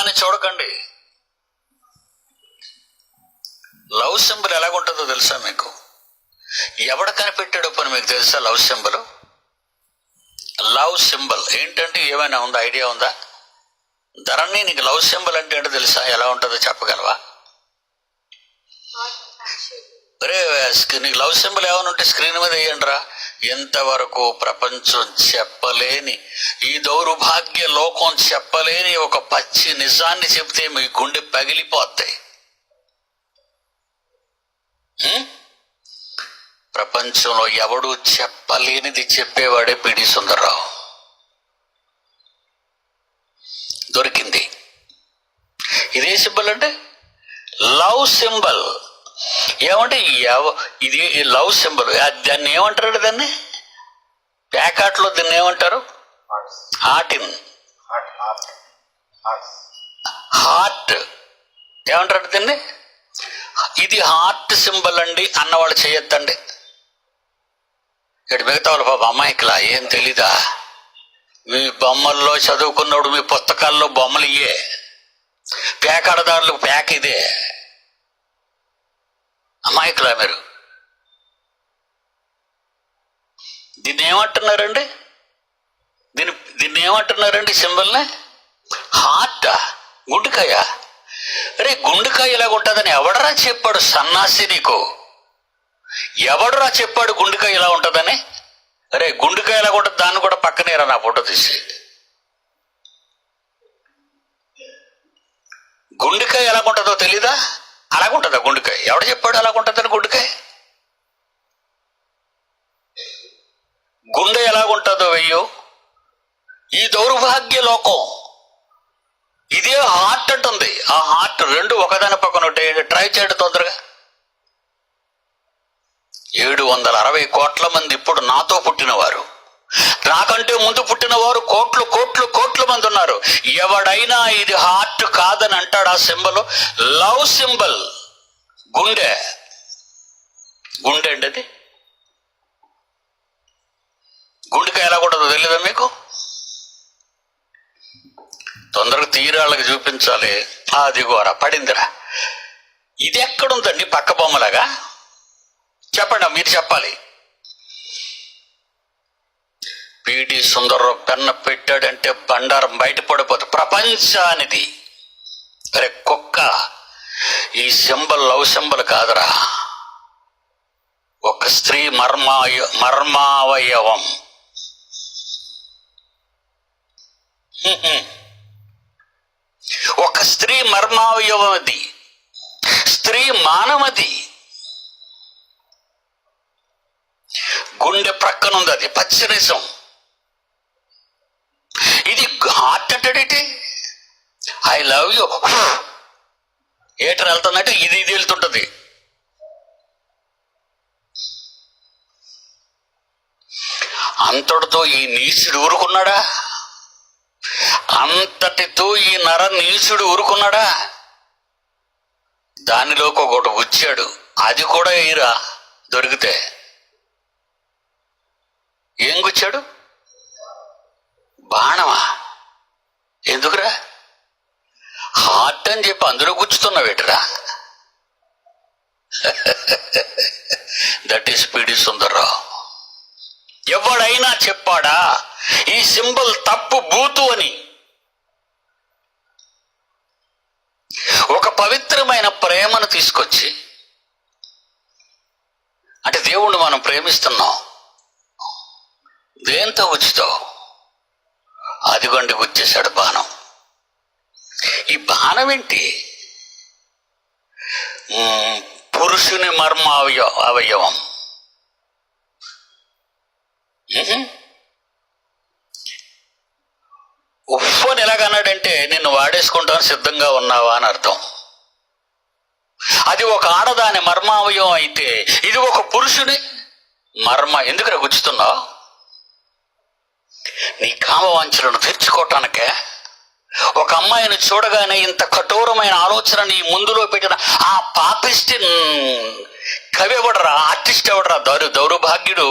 అని చూడకండి. Love symbol ఎలాగుంటుందో తెలుసా మీకు? ఎవడ కనిపెట్టాడో పని మీకు తెలుసా? లవ్ సింబల్, లవ్ సింబల్ ఏంటంటే ఏమైనా ఉందా? ఐడియా ఉందా? ధరణి, నీకు లవ్ సింబల్ అంటే ఏంటో తెలుసా? ఎలా ఉంటుందో చెప్పగలవా? అరే, నీకు లవ్ సింబల్ ఏమైనా ఉంటే స్క్రీన్ మీద వేయండి రా. ఎంతవరకు ప్రపంచం చెప్పలేని, ఈ దౌర్భాగ్య లోకం చెప్పలేని ఒక పచ్చి నిజాన్ని చెప్తే మీ గుండె పగిలిపోతాయి. ప్రపంచంలో ఎవడు చెప్పలేనిది చెప్పేవాడే పిడి సుందర్రావు. దొరికింది. ఇదే సింబల్ అంటే లవ్ సింబల్. ఏమంటే ఇది లవ్ సింబల్. దాన్ని ఏమంటారు? దాన్ని ప్యాకాట్లో దీన్ని ఏమంటారు? హార్ట్ ఏమంటారు దీన్ని? ఇది హార్ట్ సింబల్ అండి అన్నవాళ్ళు చేయొద్దండి. ఇక్కడ మిగతా వాళ్ళు పాప అమాయకులా, ఏం తెలీదా? మీ బొమ్మల్లో చదువుకున్నాడు, మీ పుస్తకాల్లో బొమ్మలు ఇయ్యే, ప్యాకాడదారులకు ప్యాక్ ఇదే. అమాయకులా మీరు? దీన్ని ఏమంటున్నారండి? దీన్ని ఏమంటున్నారండి సింబల్ని? హార్టా? గుండెకాయ? అరే, గుండెకాయ ఇలాగ ఉంటుందని ఎవడరా చెప్పాడు? సన్నాసి నీకు ఎవడరా చెప్పాడు గుండెకాయ ఇలా ఉంటుందని? అరే, గుండెకాయ ఇలాగ ఉంటుంది, దాన్ని కూడా పక్కనేరా నా ఫోటో తీసి. గుండెకాయ ఎలాగుంటుందో తెలీదా? అలాగుంటుందా గుండెకాయ? ఎవడు చెప్పాడు అలాగుంటుందని? గుండెకాయ గుండె ఎలాగుంటుందో వెయ్యో. ఈ దౌర్భాగ్య లోకం ఇదే హార్ట్ అంటుంది. ఆ హార్ట్ రెండు ఒకదాని పక్కన ట్రై చేయడం తొందరగా. 760 కోట్ల మంది ఇప్పుడు నాతో పుట్టినవారు, నాకంటే ముందు పుట్టినవారు కోట్లు కోట్లు కోట్ల మంది ఉన్నారు. ఎవడైనా ఇది హార్ట్ కాదని అంటాడు. ఆ సింబల్ లవ్ సింబల్. గుండె గుండె అండి అది. గుండెకాయ ఎలా కూడదో తెలియదా మీకు? తొందరగా తీరాళ్ళకి చూపించాలి. అదిగోరా పడిందిరా. ఇది ఎక్కడుందండి పక్క బొమ్మలాగా? చెప్పండి, మీరు చెప్పాలి. పిడి సుందర్రావు పెన్న పెట్టాడంటే బండారం బయటపడిపోతుంది ప్రపంచానిది. అరే కుక్క, ఈ సింబల్ లవ్ సింబల్ కాదురా, ఒక స్త్రీ మర్మావయవం. ఒక స్త్రీ మర్మావయవం. అది స్త్రీ మానవది. గుండె ప్రక్కనుంది, అది పచ్చనిసం. ఇది హార్ట్ అంటాడేంటి? ఐ లవ్ యూ ఏటర్ వెళ్తుందంటే ఇది వెళ్తుంటది. అంతటితో ఈ నీచుడు ఊరుకున్నాడా? అంతటితో ఈ నర నీచుడు ఊరుకున్నాడా? దానిలోకి ఒకటి వచ్చాడు. అది కూడా ఎయిరా దొరికితే. ఏం గుచ్చాడు? బాణమా? ఎందుకురా? హార్ట్ అని చెప్పి అందులో గుచ్చుతున్నావేటరా? దట్ ఈస్ పిడి సుందర్రావు. ఎవడైనా చెప్పాడా ఈ సింబల్ తప్పు బూతు అని? ఒక పవిత్రమైన ప్రేమను తీసుకొచ్చి, అంటే దేవుణ్ణి మనం ప్రేమిస్తున్నాం, దేంతో గుచ్చుతావు? అదిగొండి గుచ్చేశాడు బాణం. ఈ బాణం ఏంటి? పురుషుని అవయవం. ఉఫ్ఫని ఎలాగన్నాడంటే నిన్ను వాడేసుకుంటాను సిద్ధంగా ఉన్నావా అని అర్థం. అది ఒక ఆడదాని మర్మావయవం అయితే ఇది ఒక పురుషుని ఎందుకు గుచ్చుతున్నావు? నీ కామవాంఛలను తీర్చుకోవటానికే. ఒక అమ్మాయిని చూడగానే ఇంత కఠోరమైన ఆలోచన నీ ముందులో పెట్టిన ఆ పాపిస్ట్ కవి ఎవడరా? ఆర్టిస్ట్ ఎవడరా? దౌర్భాగ్యుడు.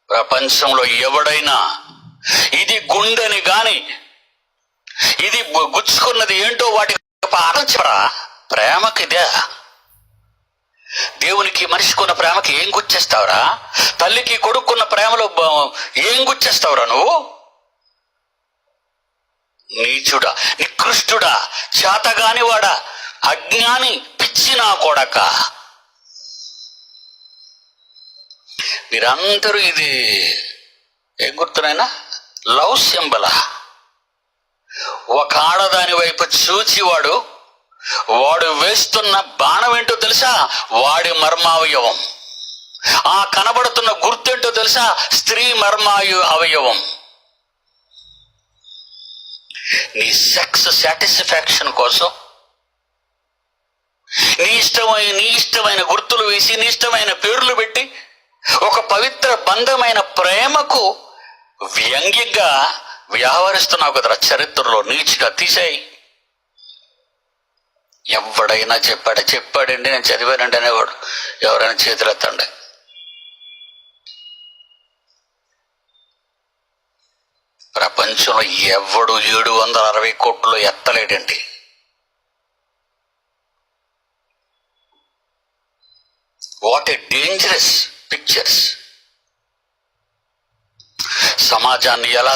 ప్రపంచంలో ఎవడైనా ఇది గుండెని గాని ఇది గుచ్చుకున్నది ఏంటో వాటికి ఆలోచరా. ప్రేమకిదే. దేవునికి మనిషికున్న ప్రేమకి ఏం గుచ్చేస్తావురా? తల్లికి కొడుకున్న ప్రేమలో ఏం గుచ్చేస్తావురా నువ్వు? నీచుడా, నికృష్టుడా, చేతగానివాడా, అజ్ఞాని, పిచ్చి నా కొడక. మీరందరూ ఇది ఏం గుర్తునైనా లవ్ సింబలా? ఒక ఆడదాని వైపు చూచి వాడు వేస్తున్న బాణం ఏంటో తెలుసా? వాడి మర్మావయవం. ఆ కనబడుతున్న గుర్తేంటో తెలుసా? స్త్రీ అవయవం. నీ సెక్స్ సాటిస్ఫాక్షన్ కోసం నీ ఇష్టమైన గుర్తులు వేసి నీ ఇష్టమైన పేర్లు పెట్టి ఒక పవిత్ర బంధమైన ప్రేమకు వ్యంగ్యంగా వ్యవహరిస్తున్నావు కదరా. చరిత్రలో నీచిగా తీసేయి. ఎవడైనా చెప్పాడండి నేను చదివానండి అనేవాడు ఎవరైనా చేతులెత్తండి. ప్రపంచంలో ఎవడు 760 కోట్లు ఎత్తలేడండి. What a dangerous pictures. సమాజాన్ని ఎలా